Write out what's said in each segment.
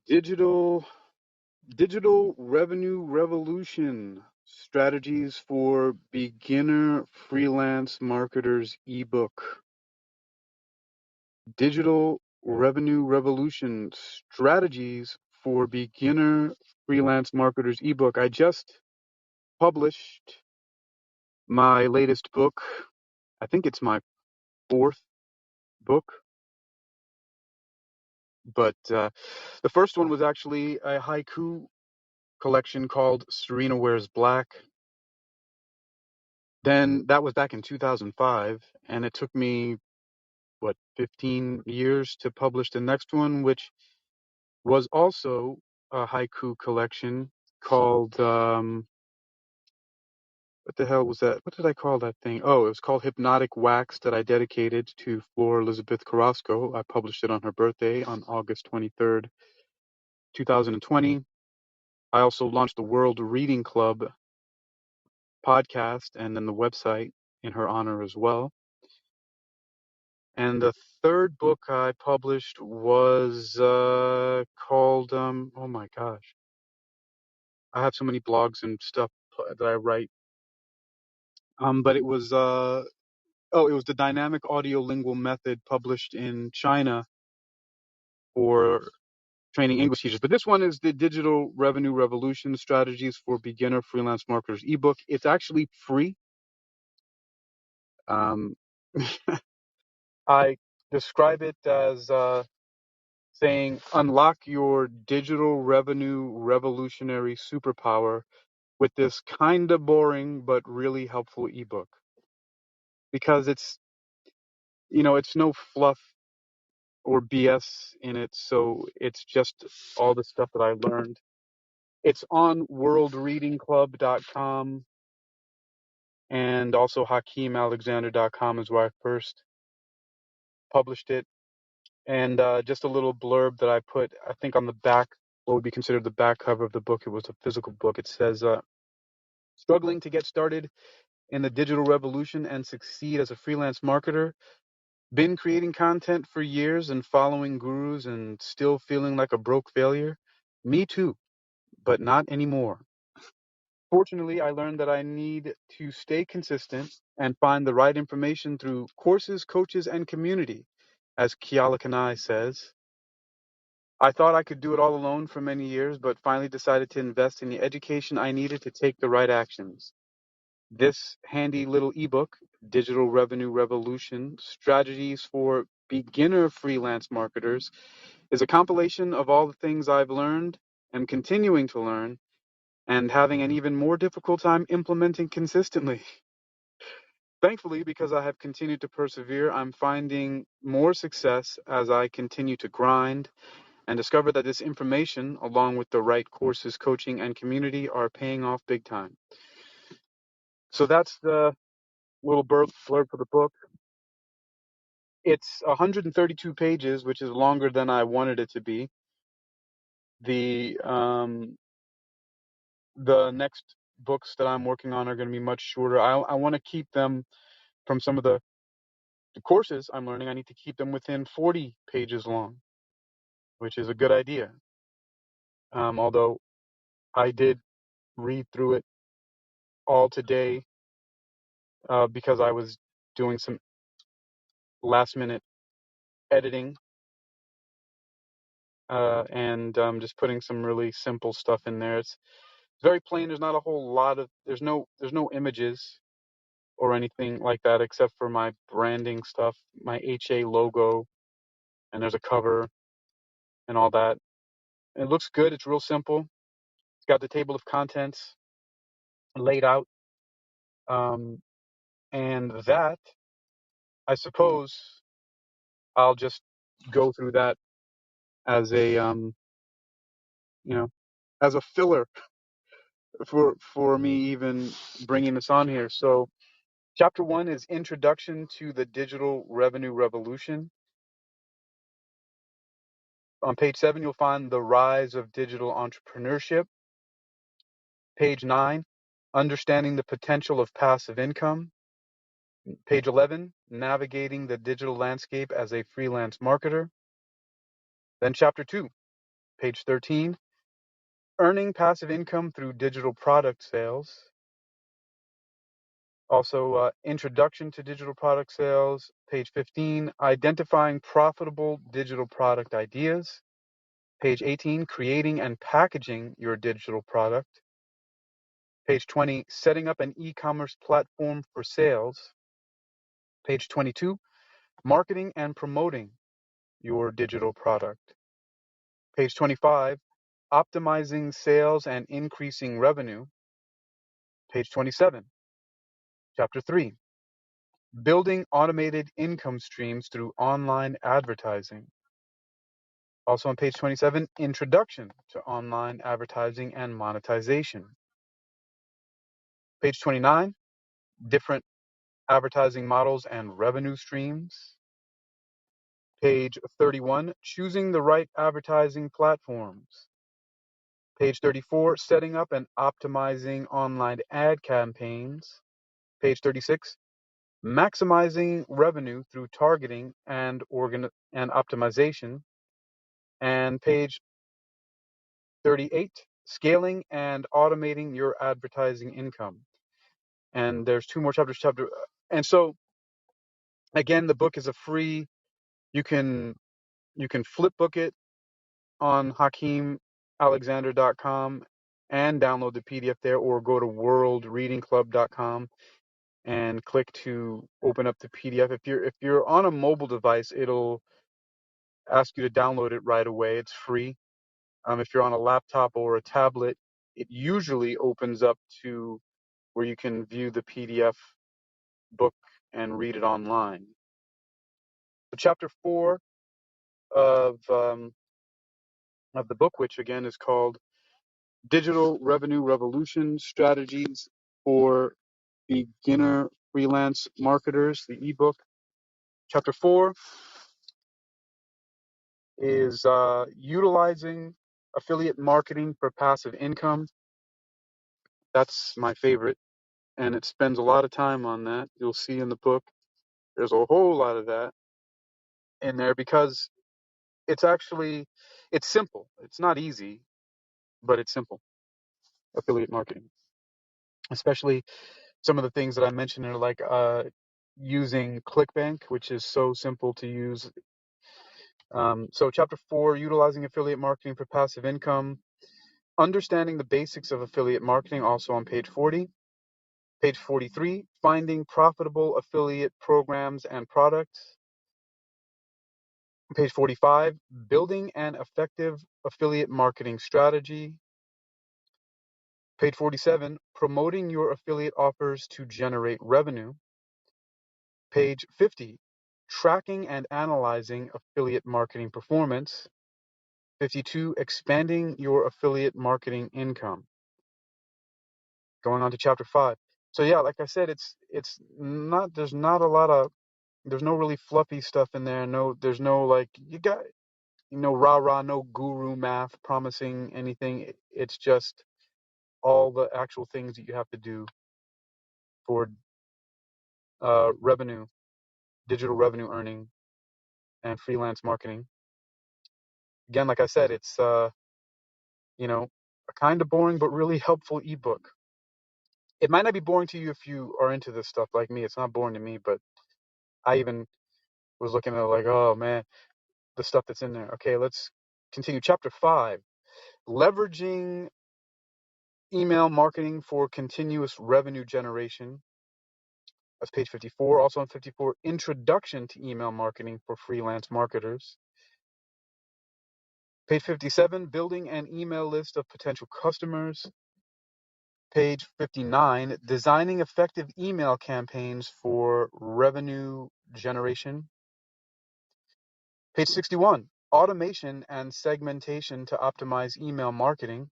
Digital Digital Revenue Revolution Strategies for Beginner Freelance Marketers eBook. Digital Revenue Revolution Strategies for Beginner Freelance Marketers eBook. I just published my latest book. I think it's my fourth book, but the first one was actually a haiku collection called Serena Wears Black. Then that was back in 2005, and it took me, 15 years to publish the next one, which was also a haiku collection called, what the hell was that? What did I call that thing? Oh, it was called Hypnotic Wax, that I dedicated to Flora Elizabeth Carrasco. I published it on her birthday on August 23rd, 2020. I also launched the World Reading Club podcast and then the website in her honor as well. And the third book I published was called, oh my gosh, I have so many blogs and stuff that I write. But it was, it was the Dynamic Audiolingual Method, published in China for training English teachers. But this one is the Digital Revenue Revolution Strategies for Beginner Freelance Marketers ebook. It's actually free. Um, I describe it as saying, unlock your digital revenue revolutionary superpower with this kind of boring but really helpful ebook. Because it's no fluff or BS in it, so it's just all the stuff that I learned. It's on worldreadingclub.com, and also hakeemalexander.com is where I first published it. And just a little blurb that I put, I think, on the back, what would be considered the back cover of the book. It was a physical book. It says, struggling to get started in the digital revolution and succeed as a freelance marketer? Been creating content for years and following gurus and still feeling like a broke failure? Me too, but not anymore. Fortunately, I learned that I need to stay consistent and find the right information through courses, coaches, and community. As Keala Kanae says, I thought I could do it all alone for many years, but finally decided to invest in the education I needed to take the right actions. This handy little ebook, Digital Revenue Revolution Strategies for Beginner Freelance Marketers, is a compilation of all the things I've learned and continuing to learn and having an even more difficult time implementing consistently. Thankfully, because I have continued to persevere, I'm finding more success as I continue to grind and discover that this information, along with the right courses, coaching, and community, are paying off big time. So that's the little blurb for the book. It's 132 pages, which is longer than I wanted it to be. The next books that I'm working on are going to be much shorter. I want to keep them, from some of the courses I'm learning, I need to keep them within 40 pages long, which is a good idea. Although I did read through it all today because I was doing some last minute editing and just putting some really simple stuff in there. It's very plain. There's not a whole lot of there's no images or anything like that except for my branding stuff, my HA logo, and there's a cover and all that. And it looks good. It's real simple. It's got the table of contents laid out, and that, I suppose, I'll just go through that as a as a filler for me even bringing this on here. So chapter 1 is Introduction to the Digital Revenue Revolution. On page 7, you'll find the rise of digital entrepreneurship. Page 9, understanding the potential of passive income. Page 11, navigating the digital landscape as a freelance marketer. Then chapter 2, Page 13, earning passive income through digital product sales. Also, introduction to digital product sales. Page 15, identifying profitable digital product ideas. Page 18, creating and packaging your digital product. Page 20, setting up an e-commerce platform for sales. Page 22, marketing and promoting your digital product. Page 25, optimizing sales and increasing revenue. Page 27, Chapter 3, building automated income streams through online advertising. Also on page 27, introduction to online advertising and monetization. Page 29, different advertising models and revenue streams. Page 31, choosing the right advertising platforms. Page 34, setting up and optimizing online ad campaigns. Page 36, maximizing revenue through targeting and optimization. And page 38, scaling and automating your advertising income. And there's two more chapters. And so again, the book is a free. You can flip book it on HakeemAlexander.com and download the PDF there, or go to worldreadingclub.com and click to open up the PDF. If you're on a mobile device, it'll ask you to download it right away. It's free. If you're on a laptop or a tablet, it usually opens up to where you can view the PDF book and read it online. So chapter 4 of the book, which again is called Digital Revenue Revolution Strategies for Beginner Freelance Marketers, the ebook. Chapter 4 is utilizing affiliate marketing for passive income. That's my favorite, and it spends a lot of time on that. You'll see in the book there's a whole lot of that in there, because it's simple. It's not easy, but it's simple. Affiliate marketing, especially some of the things that I mentioned are like using ClickBank, which is so simple to use. So chapter 4, utilizing affiliate marketing for passive income, understanding the basics of affiliate marketing, also on page 40. Page 43, finding profitable affiliate programs and products. Page 45, building an effective affiliate marketing strategy. Page 47, promoting your affiliate offers to generate revenue. Page 50, tracking and analyzing affiliate marketing performance. 52, expanding your affiliate marketing income. Going on to chapter 5. So yeah, like I said, there's no really fluffy stuff in there. There's no like, rah-rah, no guru math promising anything. It's just all the actual things that you have to do for revenue, digital revenue earning, and freelance marketing. Again, like I said, it's a kind of boring but really helpful ebook. It might not be boring to you if you are into this stuff like me. It's not boring to me, but I even was looking at it like, oh man, the stuff that's in there. Okay, let's continue. Chapter 5, leveraging email marketing for continuous revenue generation. That's page 54. Also on 54, introduction to email marketing for freelance marketers. Page 57, building an email list of potential customers. Page 59, designing effective email campaigns for revenue generation. Page 61, automation and segmentation to optimize email marketing.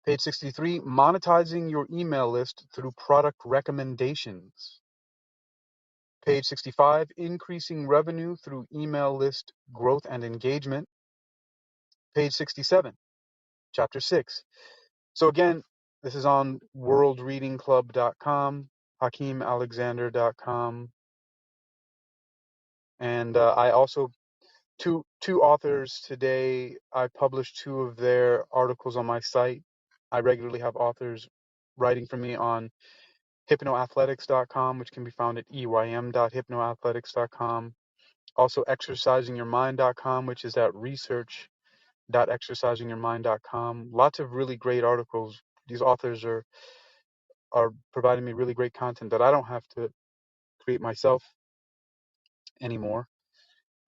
Page 63, monetizing your email list through product recommendations. Page 65, increasing revenue through email list growth and engagement. Page 67, chapter 6. So again, this is on worldreadingclub.com, HakeemAlexander.com. And I also two authors today. I published two of their articles on my site. I regularly have authors writing for me on hypnoathletics.com, which can be found at eym.hypnoathletics.com. Also exercisingyourmind.com, which is at research.exercisingyourmind.com. Lots of really great articles. These authors are providing me really great content that I don't have to create myself anymore.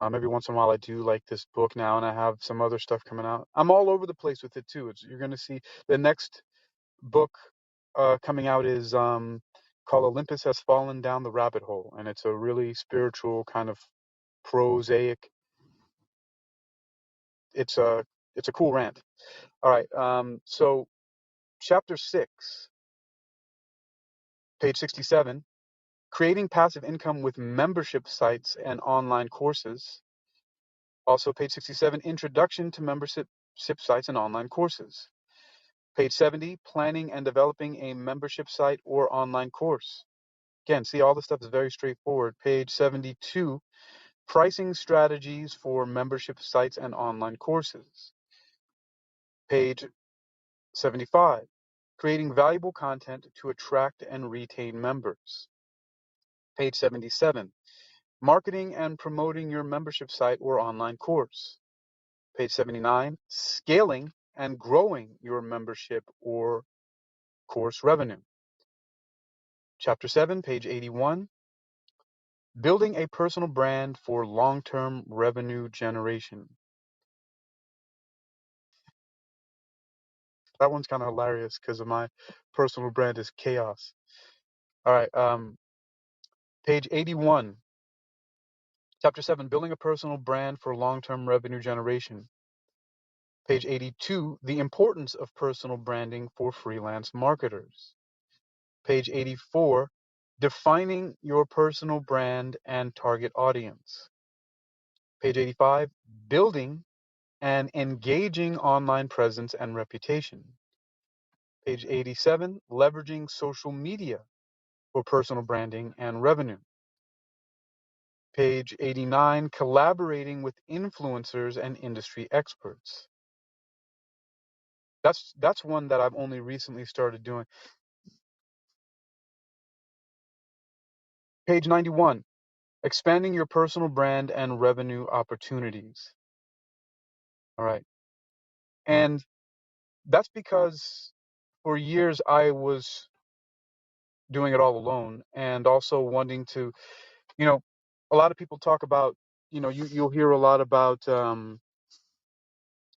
Every once in a while I do like this book now, and I have some other stuff coming out. I'm all over the place with it too. You're going to see the next book coming out is called Olympus Has Fallen Down the Rabbit Hole, and it's a really spiritual kind of prosaic. It's a cool rant. All right. So chapter 6, page 67, creating passive income with membership sites and online courses. Also, page 67, introduction to membership sites and online courses. Page 70, planning and developing a membership site or online course. Again, see, all this stuff is very straightforward. Page 72, pricing strategies for membership sites and online courses. Page 75, creating valuable content to attract and retain members. Page 77, marketing and promoting your membership site or online course. Page 79, scaling and growing your membership or course revenue. Chapter 7, page 81, building a personal brand for long-term revenue generation. That one's kind of hilarious because of my personal brand is chaos. All right, page 81, chapter 7, building a personal brand for long-term revenue generation. Page 82, the importance of personal branding for freelance marketers. Page 84, defining your personal brand and target audience. Page 85, building an engaging online presence and reputation. Page 87, leveraging social media for personal branding and revenue. Page 89, collaborating with influencers and industry experts. That's one that I've only recently started doing. Page 91, expanding your personal brand and revenue opportunities. All right. And that's because for years I was doing it all alone, and also wanting to, a lot of people talk about, you'll hear a lot about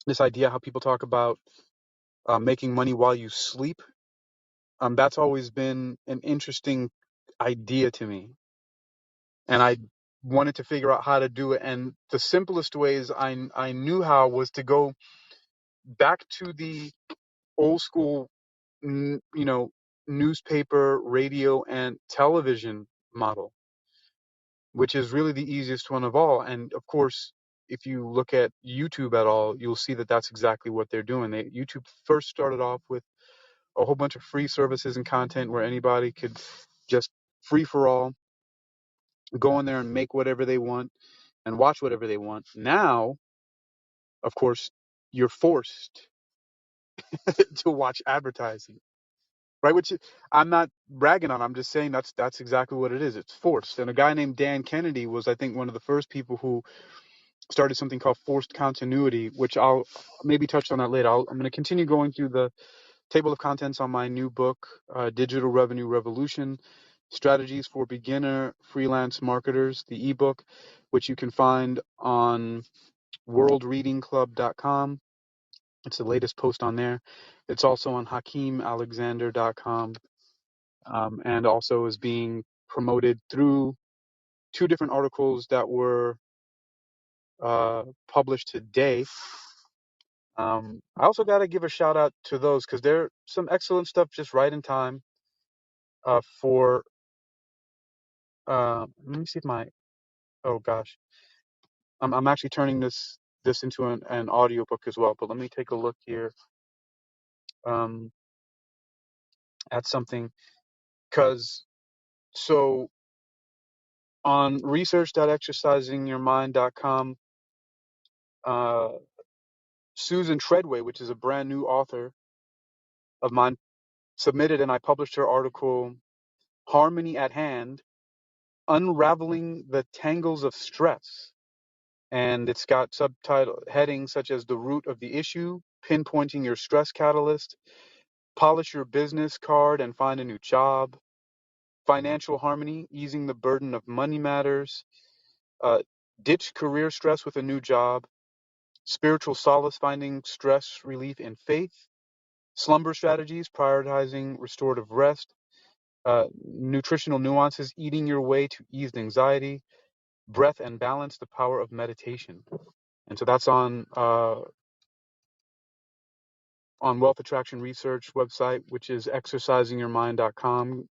this idea, how people talk about making money while you sleep. That's always been an interesting idea to me, and I wanted to figure out how to do it. And the simplest ways I knew how was to go back to the old school, newspaper, radio, and television model, which is really the easiest one of all. And of course, if you look at YouTube at all, you'll see that that's exactly what they're doing. YouTube first started off with a whole bunch of free services and content where anybody could just free for all go in there and make whatever they want and watch whatever they want. Now, of course, you're forced to watch advertising, right? Which I'm not bragging on. I'm just saying that's exactly what it is. It's forced. And a guy named Dan Kennedy was, I think, one of the first people who started something called forced continuity, which I'll maybe touch on that later. I'm going to continue going through the table of contents on my new book, Digital Revenue Revolution, Strategies for Beginner Freelance Marketers, the eBook, which you can find on worldreadingclub.com. It's the latest post on there. It's also on hakeemalexander.com, and also is being promoted through two different articles that were published today. I also got to give a shout out to those because they're some excellent stuff just right in time for let me see if oh gosh, I'm actually turning this into an audio book as well, but let me take a look here um, at something, because so on research.exercisingyourmind.com, Uh, Susan Treadway, which is a brand new author of mine, submitted and I published her article, Harmony at Hand, Unraveling the Tangles of Stress. And it's got subtitle headings such as The Root of the Issue, Pinpointing Your Stress Catalyst, Polish Your Business Card and Find a New Job, Financial Harmony, Easing the Burden of Money Matters, uh, Ditch Career Stress with a New Job, Spiritual Solace, Finding Stress Relief in Faith, Slumber Strategies, Prioritizing Restorative Rest, Nutritional Nuances, Eating Your Way to Eased Anxiety, Breath and Balance, The Power of Meditation. And so that's on Wealth Attraction Research website, which is exercisingyourmind.com,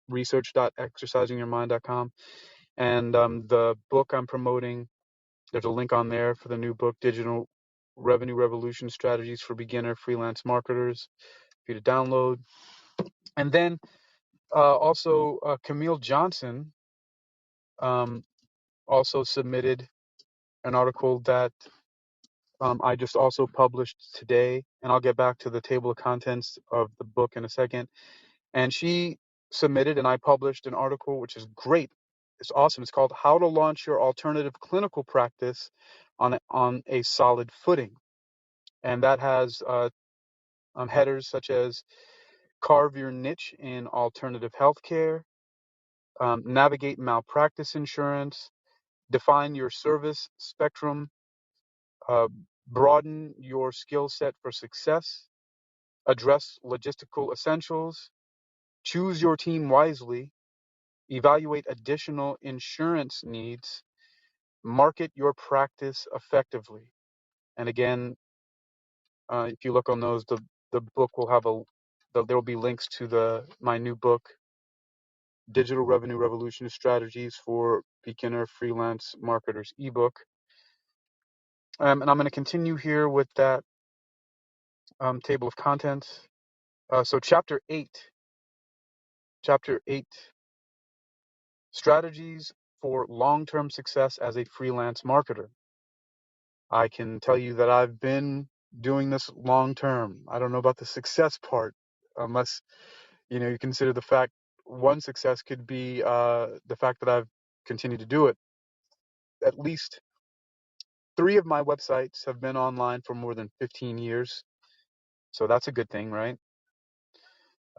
research.exercisingyourmind.com. And the book I'm promoting, there's a link on there for the new book, Digital Revenue Revolution Strategies for Beginner Freelance Marketers, for you to download. And then also Camille Johnson also submitted an article that I just also published today, and I'll get back to the table of contents of the book in a second. And she submitted and I published an article which is great. It's awesome. It's called How to Launch Your Alternative Clinical Practice on a Solid Footing. And that has headers such as Carve Your Niche in Alternative Healthcare, Navigate Malpractice Insurance, Define Your Service Spectrum, uh, Broaden Your Skill Set for Success, Address Logistical Essentials, Choose Your Team Wisely, Evaluate additional insurance needs, market your practice effectively. And again, if you look on those, the book will have there will be links to my new book, Digital Revenue Revolution Strategies for Beginner Freelance Marketers ebook. And I'm going to continue here with that table of contents. So chapter 8, strategies for long-term success as a freelance marketer. I can tell you that I've been doing this long term. I don't know about the success part, unless you consider the fact one success could be the fact that I've continued to do it. At least 3 of my websites have been online for more than 15 years, so that's a good thing, right?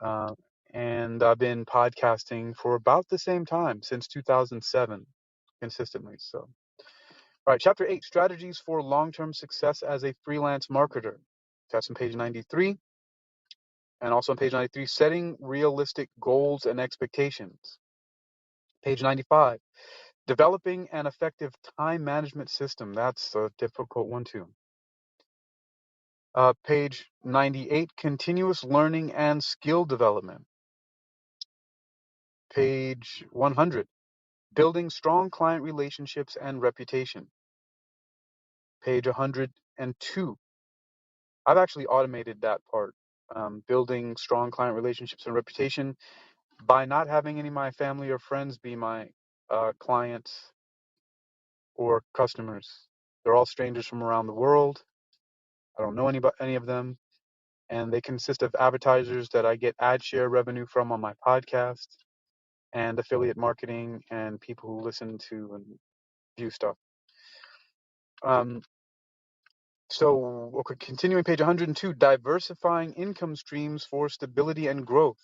Uh, and I've been podcasting for about the same time, since 2007, consistently. So, all right, chapter 8, strategies for long-term success as a freelance marketer. That's on page 93. And also on page 93, setting realistic goals and expectations. Page 95, developing an effective time management system. That's a difficult one too. Page 98, continuous learning and skill development. Page 100, building strong client relationships and reputation. Page 102, I've actually automated that part, building strong client relationships and reputation, by not having any of my family or friends be my clients or customers. They're all strangers from around the world. I don't know any of them, and they consist of advertisers that I get ad share revenue from on my podcast, and affiliate marketing, and people who listen to and view stuff. So, okay, continuing page 102, diversifying income streams for stability and growth.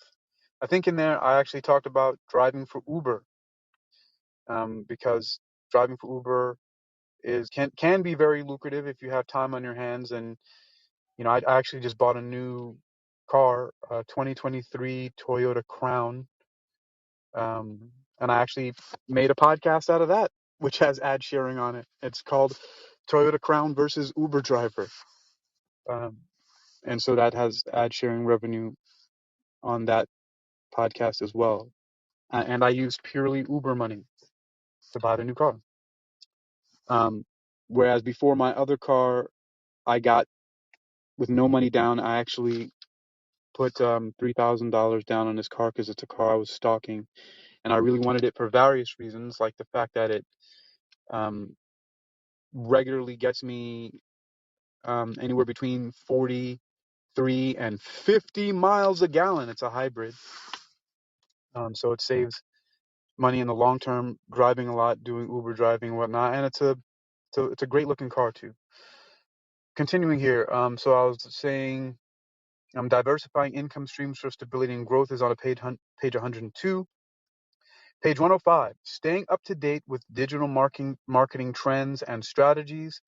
I think in there I actually talked about driving for Uber, because driving for Uber can be very lucrative if you have time on your hands. And I actually just bought a new car, a 2023 Toyota Crown, and I actually made a podcast out of that, which has ad sharing on it. It's called Toyota Crown versus Uber Driver, and so that has ad sharing revenue on that podcast as well. And I used purely Uber money to buy the new car. Whereas before, my other car, I got with no money down. I actually put $3,000 down on this car because it's a car I was stalking, and I really wanted it for various reasons, like the fact that it regularly gets me anywhere between 43 and 50 miles a gallon. It's a hybrid, so it saves money in the long term, driving a lot, doing Uber driving and whatnot, and it's a great looking car too. Continuing here, so I was saying, diversifying income streams for stability and growth is on a page 102. Page 105, staying up to date with digital marketing trends and strategies.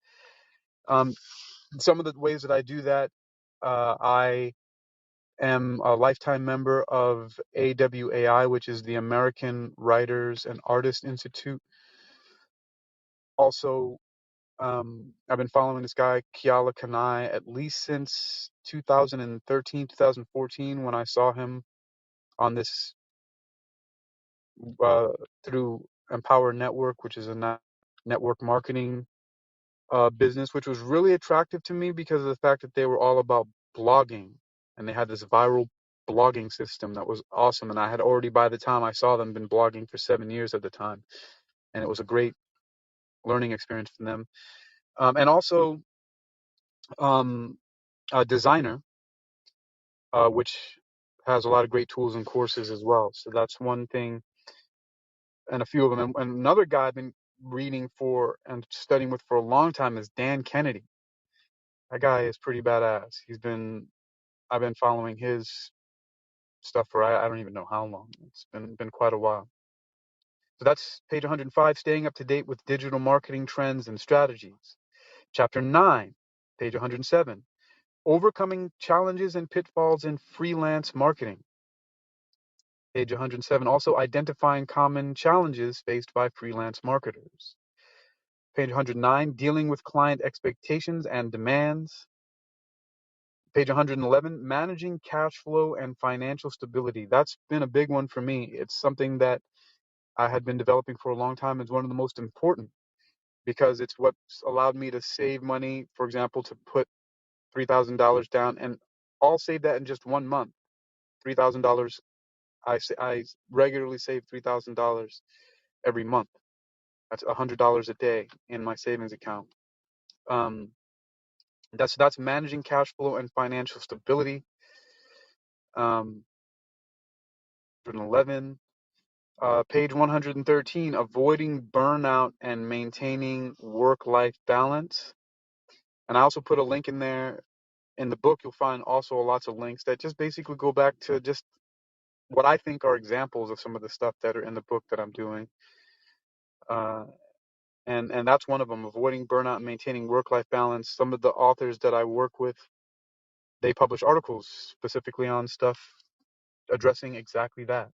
Some of the ways that I do that, I am a lifetime member of AWAI, which is the American Writers and Artists Institute. Also, I've been following this guy, Keala Kanae, at least since 2013, 2014, when I saw him on this through Empower Network, which is a network marketing business, which was really attractive to me because of the fact that they were all about blogging, and they had this viral blogging system that was awesome. And I had already, by the time I saw them, been blogging for 7 years at the time, and it was a great learning experience for them. And also, a designer, which has a lot of great tools and courses as well. So that's one thing, and a few of them. And another guy I've been reading for and studying with for a long time is Dan Kennedy. That guy is pretty badass. I've been following his stuff for I don't even know how long. It's been quite a while. So that's page 105, staying up to date with digital marketing trends and strategies. Chapter 9, page 107, overcoming challenges and pitfalls in freelance marketing. Page 107, also identifying common challenges faced by freelance marketers. Page 109, dealing with client expectations and demands. Page 111, managing cash flow and financial stability. That's been a big one for me. It's something that I had been developing for a long time. It's one of the most important because it's what's allowed me to save money, for example, to put $3,000 down, and I'll save that in just 1 month. $3,000. I regularly save $3,000 every month. That's $100 a day in my savings account. Um, that's managing cash flow and financial stability. 111. Page 113, avoiding burnout and maintaining work-life balance. And I also put a link in there. In the book, you'll find also lots of links that just basically go back to just what I think are examples of some of the stuff that are in the book that I'm doing. Uh, and that's one of them, avoiding burnout and maintaining work-life balance. Some of the authors that I work with, they publish articles specifically on stuff addressing exactly that.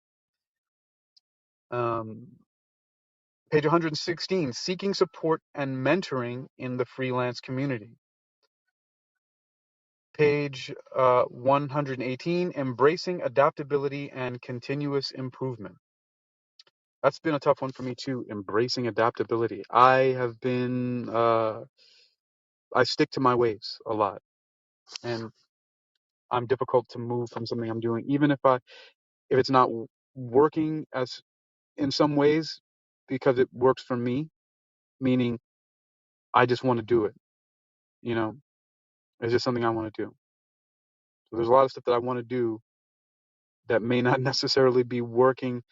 Page 116, seeking support and mentoring in the freelance community. Page 118, embracing adaptability and continuous improvement. That's been a tough one for me too, embracing adaptability. I stick to my ways a lot, and I'm difficult to move from something I'm doing, even if it's not working as in some ways, because it works for me, meaning I just want to do it. You know, it's just something I want to do. So there's a lot of stuff that I want to do that may not necessarily be working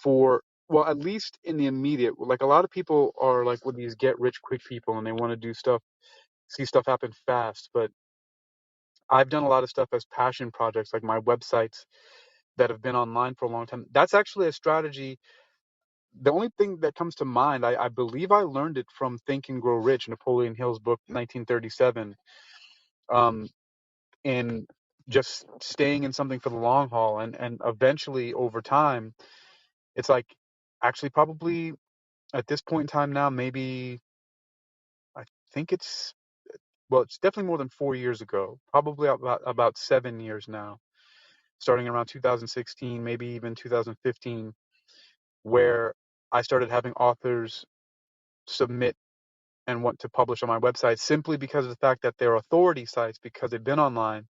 for, well, at least in the immediate. Like a lot of people are like with these get rich quick people, and they want to do stuff, see stuff happen fast. But I've done a lot of stuff as passion projects, like my websites that have been online for a long time. That's actually a strategy. The only thing that comes to mind, I believe I learned it from Think and Grow Rich, Napoleon Hill's book, 1937. In just staying in something for the long haul, and eventually over time, it's like, actually probably at this point in time now, maybe I think it's definitely more than 4 years ago, probably about 7 years now, starting around 2016, maybe even 2015, where I started having authors submit and want to publish on my website simply because of the fact that they're authority sites, because they've been online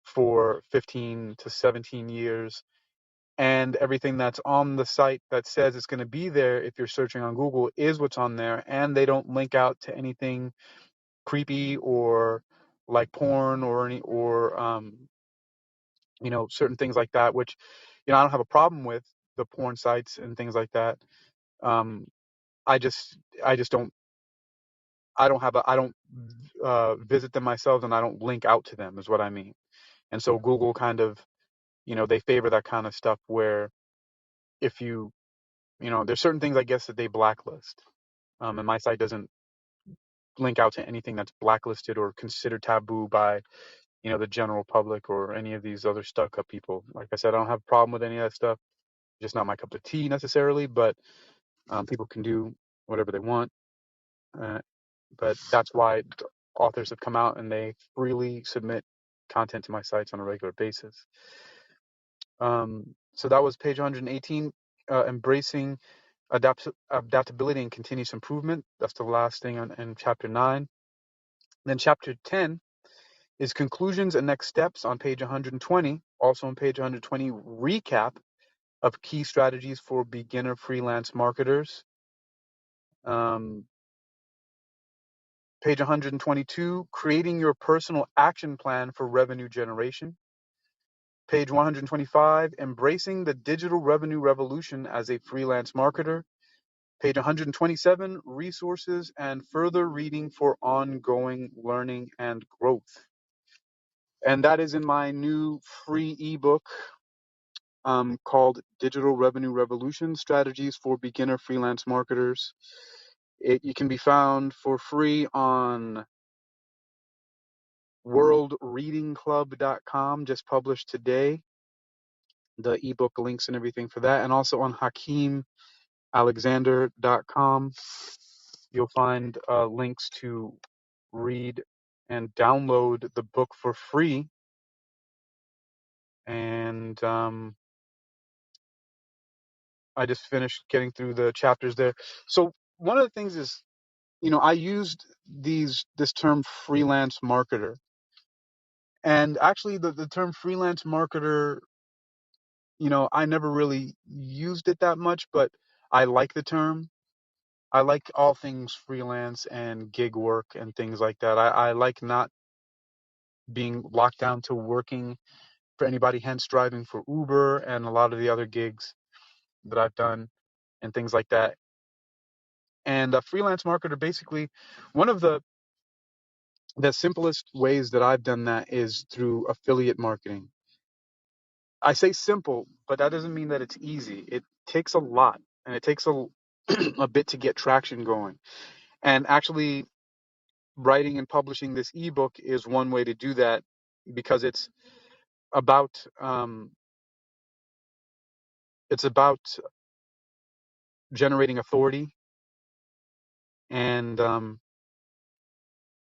for 15 to 17 years, and everything that's on the site that says it's going to be there if you're searching on Google is what's on there, and they don't link out to anything creepy or like porn or certain things like that, which I don't have a problem with the porn sites and things like that. um I just I don't visit them myself, and I don't link out to them is what I mean. And so Google kind of, they favor that kind of stuff where if there's certain things I guess that they blacklist. And my site doesn't link out to anything that's blacklisted or considered taboo by, the general public or any of these other stuck up people. Like I said, I don't have a problem with any of that stuff. Just not my cup of tea necessarily, but people can do whatever they want. Uh, but that's why authors have come out and they freely submit content to my sites on a regular basis. So that was page 118, embracing adaptability and continuous improvement. That's the last thing in chapter 9. Then chapter 10 is conclusions and next steps on page 120. Also on page 120, recap of key strategies for beginner freelance marketers. Page 122, creating your personal action plan for revenue generation. Page 125, embracing the digital revenue revolution as a freelance marketer. Page 127, resources and further reading for ongoing learning and growth. And that is in my new free ebook called Digital Revenue Revolution, Strategies for Beginner Freelance Marketers. You can be found for free on worldreadingclub.com, just published today. The ebook links and everything for that. And also on hakeemalexander.com, you'll find links to read and download the book for free. And I just finished getting through the chapters there. So one of the things is, I used this term freelance marketer. And actually the term freelance marketer, I never really used it that much, but I like the term. I like all things freelance and gig work and things like that. I like not being locked down to working for anybody, hence driving for Uber and a lot of the other gigs that I've done and things like that. And a freelance marketer, basically, one of the simplest ways that I've done that is through affiliate marketing. I say simple, but that doesn't mean that it's easy. It takes a lot, and it takes a a bit to get traction going. And actually, writing and publishing this ebook is one way to do that, because about um, it's about generating authority. And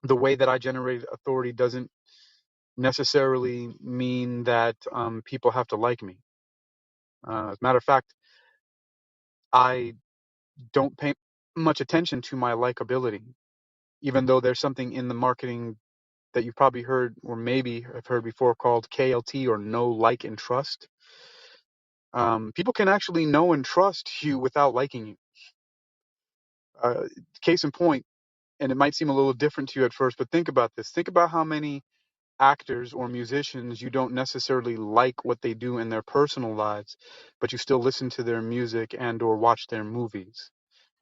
the way that I generate authority doesn't necessarily mean that people have to like me. As a matter of fact, I don't pay much attention to my likability, even though there's something in the marketing that you've probably heard or maybe have heard before called KLT, or know, like, and trust. People can actually know and trust you without liking you. Case in point, and it might seem a little different to you at first, but think about this. Think about how many actors or musicians you don't necessarily like what they do in their personal lives, but you still listen to their music and or watch their movies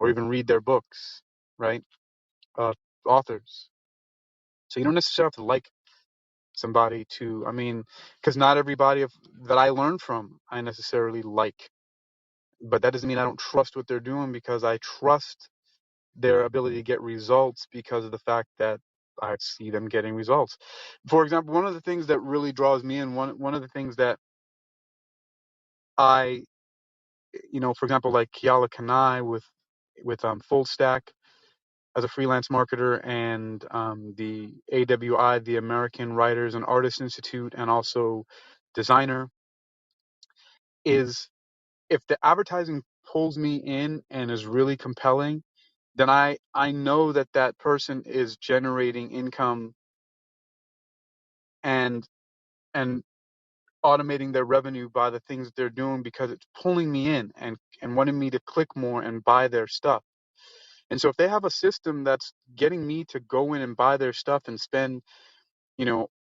or even read their books, right? Authors. So you don't necessarily have to like somebody to, because not everybody that I learn from I necessarily like, but that doesn't mean I don't trust what they're doing, because I trust their ability to get results because of the fact that I see them getting results. For example, one of the things that really draws me in, one of the things that I, for example, like Keala Kanae with Full Stack as a freelance marketer, and the AWI, the American Writers and Artists Institute, and also designer, is if the advertising pulls me in and is really compelling, then I know that that person is generating income and and automating their revenue by the things that they're doing because it's pulling me in and wanting me to click more and buy their stuff. And so if they have a system that's getting me to go in and buy their stuff and spend,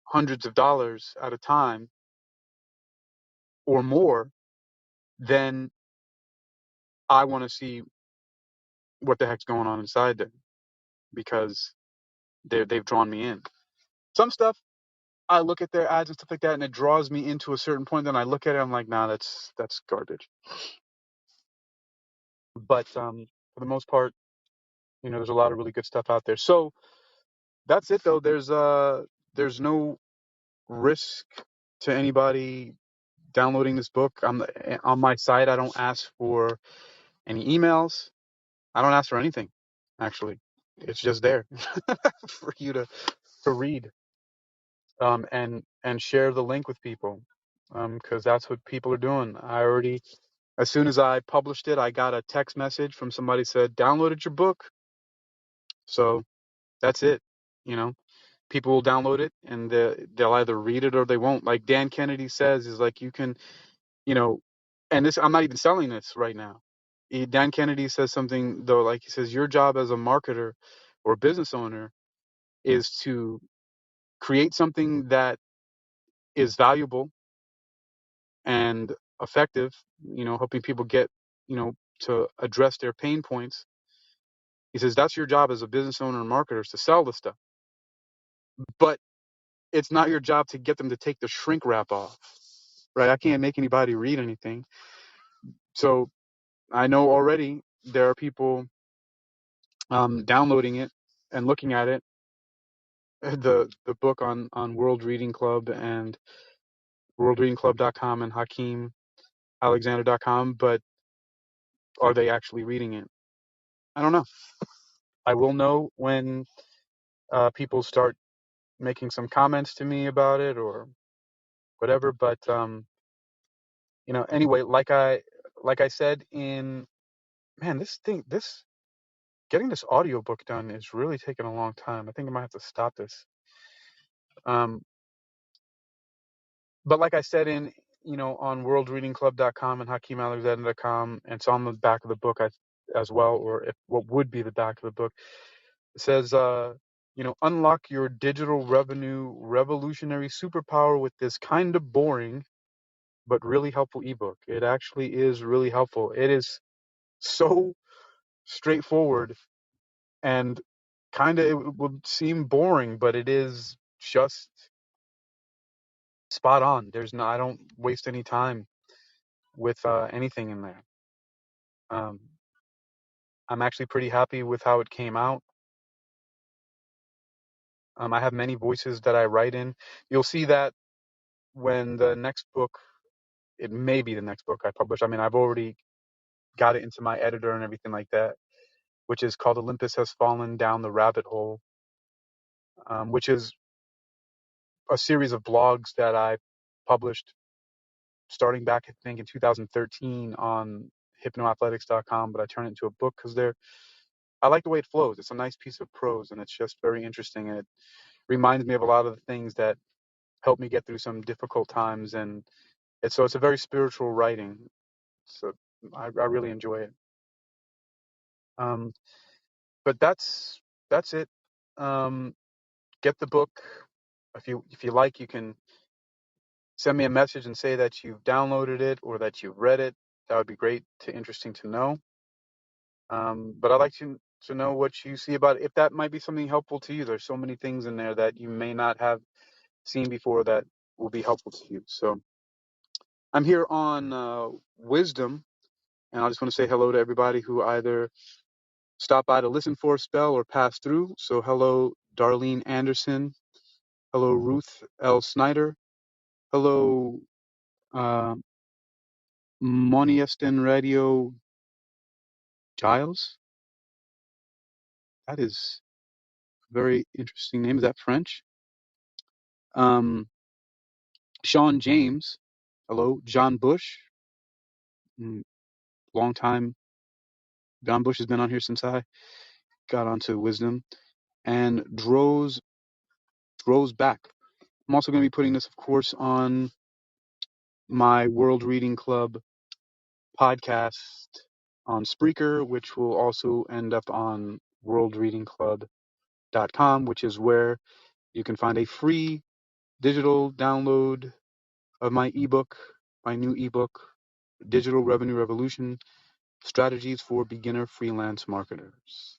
hundreds of dollars at a time or more, then I want to see what the heck's going on inside there because they've drawn me in. Some stuff I look at their ads and stuff like that, and it draws me into a certain point. Then I look at it, I'm like, nah, that's garbage. But for the most part, there's a lot of really good stuff out there. So that's it, though. There's no risk to anybody downloading this book. On my site. I don't ask for any emails. I don't ask for anything. Actually, it's just there for you to read, and share the link with people, because that's what people are doing. As soon as I published it, I got a text message from somebody said, downloaded your book. So that's it. You know, people will download it and they'll either read it or they won't. Like Dan Kennedy says, is like, you can, you know, and this, I'm not even selling this right now. Dan Kennedy says something though, like he says, your job as a marketer or business owner is to create something that is valuable and effective, helping people get, to address their pain points. He says that's your job as a business owner and marketer, is to sell the stuff. But it's not your job to get them to take the shrink wrap off, right? I can't make anybody read anything. So I know already there are people downloading it and looking at it, the book on World Reading Club and worldreadingclub.com and HakeemAlexander.com, but are they actually reading it? I don't know. I will know when people start making some comments to me about it or whatever. But anyway, like I said in man, this getting this audiobook done is really taking a long time. I think I might have to stop this. Um, but like I said in on worldreadingclub.com and HakeemAlexander.com, and it's on the back of the book as well, or if what would be the back of the book. It says, unlock your digital revenue revolutionary superpower with this kind of boring but really helpful ebook. It actually is really helpful. It is so straightforward and kind of, it would seem boring, but it is just spot on. I don't waste any time with anything in there. Um, I'm actually pretty happy with how it came out. I have many voices that I write in. You'll see that when the next book, it may be the next book I publish. I mean, I've already got it into my editor and everything like that, which is called Olympus Has Fallen Down the Rabbit Hole, which is a series of blogs that I published starting back, I think, in 2013 on hypnoathletics.com, but I turned it into a book because I like the way it flows. It's a nice piece of prose and it's just very interesting. And it reminds me of a lot of the things that helped me get through some difficult times. And it's a very spiritual writing. So I really enjoy it. Um, but that's it. Um, get the book. If you like, you can send me a message and say that you've downloaded it or that you've read it. That would be great interesting to know. But I'd like to know what you see about it. If that might be something helpful to you. There's so many things in there that you may not have seen before that will be helpful to you. So I'm here on Wisdom, and I just want to say hello to everybody who either stopped by to listen for a spell or pass through. So hello, Darlene Anderson. Hello, Ruth L. Snyder. Hello, uh, Monieston Radio Giles. That is a very interesting name. Is that French? Um, Sean James. Hello, John Bush. Long time. John Bush has been on here since I got onto Wisdom. And Droz back. I'm also going to be putting this, of course, on my World Reading Club podcast on Spreaker, which will also end up on worldreadingclub.com, which is where you can find a free digital download of my ebook, my new ebook, Digital Revenue Revolution Strategies for Beginner Freelance Marketers.